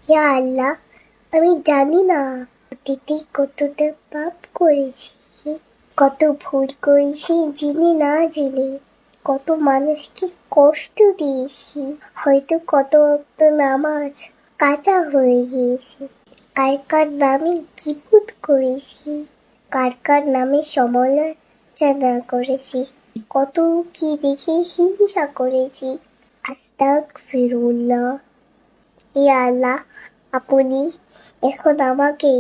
ইয়া আল্লাহ, আমি জানি না অতীতে কতটা পাপ করেছি, কত ভুল করেছি জেনে না জেনে, কত মানুষকে কষ্ট দিয়েছি, হয়তো কত ওয়াক্ত নামাজ কাঁচা হয়ে গিয়েছে, কার কার নামে গীবত করেছি, কার কার নামে সমালোচনা করেছি, কত কি দেখে হিংসা করেছি। আস্তাগফিরুল্লাহ। ইয়া আল্লাহ, আপনি এখন আমাকে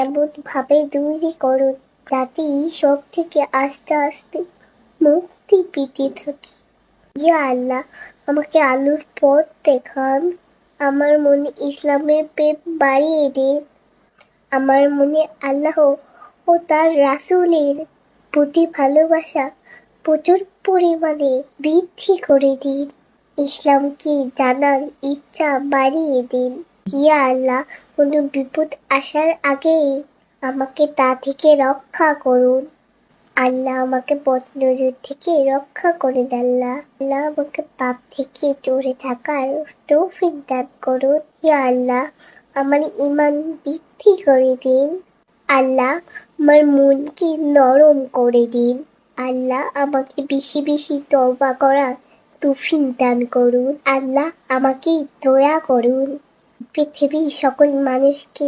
এমন ভাবে তৈরি করুন যাতে এই সব থেকে আস্তে আস্তে মুক্তি পেতে থাকি। ইয়া আল্লাহ, আমাকে আলোর পথ দেখান, আমার মনে ইসলামের প্রেম বাড়িয়ে দিন, আমার মনে আল্লাহ ও তার রাসূলের প্রতি ভালোবাসা প্রচুর পরিমাণে বৃদ্ধি করে দিন, ইসলামকে জানার ইচ্ছা বাড়িয়ে দিন। ইয়া আল্লাহ, কোনো বিপদ আসার আগেই আমাকে তা থেকে রক্ষা করুন। আল্লাহ, আমাকে বদনজর থেকে রক্ষা করুন। আল্লাহ আল্লাহ আমাকে পাপ থেকে দূরে থাকার তৌফিক দান করুন। ইয়া আল্লাহ, আমার ঈমান বৃদ্ধি করে দিন। আল্লাহ, আমার মনকে নরম করে দিন। আল্লাহ, আমাকে বেশি বেশি তওবা করার তৌফিক দান করুন। আল্লাহ, আমাকে দয়া করুন। পৃথিবীর সকল মানুষকে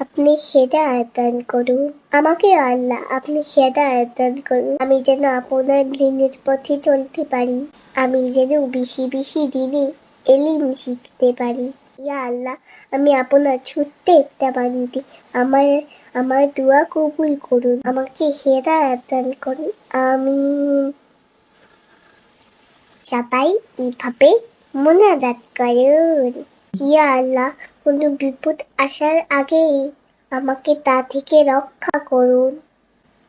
আপনি হেদায়েত দান করুন। আমাকে আল্লাহ আপনি হেদায়েত দান করুন। আমি যেন আপনার দিনের পথে চলতে পারি। আমি যেন বেশি বেশি দিনে এলিম শিখতে পারি। ইয়া আল্লাহ, আমি আপনার ছোট্ট একটা বান্দি, আমার দোয়া কবুল করুন। আমাকে হেদায়েত দান করুন। আমিন। সবাই এইভাবে মোনাজাত করুন। ইয়া আল্লাহ, কোনো বিপদ আসার আগেই আমাকে তা থেকে রক্ষা করুন।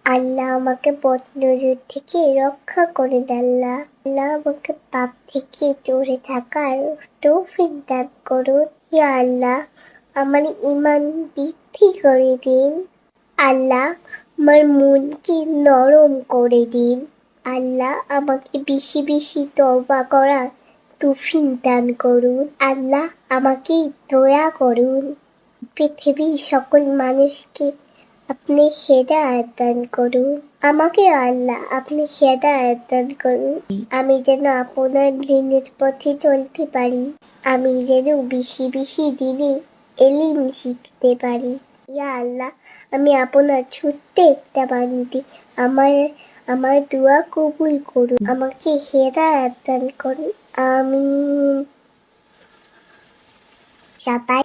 আল্লাহ, আমাকে বদনজর থেকে রক্ষা করুন। আল্লাহ আল্লাহ আমাকে পাপ থেকে দূরে থাকার তৌফিক দান করুন। ইয়া আল্লাহ, আমার ঈমান বৃদ্ধি করে দিন। আল্লাহ, আমার মনকে নরম করে দিন। আল্লাহ, আমাকে বেশি বেশি তওবা করার তৌফিক দান করুন। আল্লাহ, আমাকে দয়া করুন। পৃথিবীর সকল মানুষকে আপনি হেদায়েত দান করুন। আমাকে আল্লাহ আপনি হেদায়েত দান করুন। আমি যেন আপনার দিনের পথে চলতে পারি। আমি যেন বেশি বেশি দিনে এলিম শিখতে পারি। ইয়া আল্লাহ, আমি আপনার ছোট্ট একটা বান্দি, আমার দোয়া কবুল করুন। আমাকে হেদায়েত দান করুন। আমিন। সবাই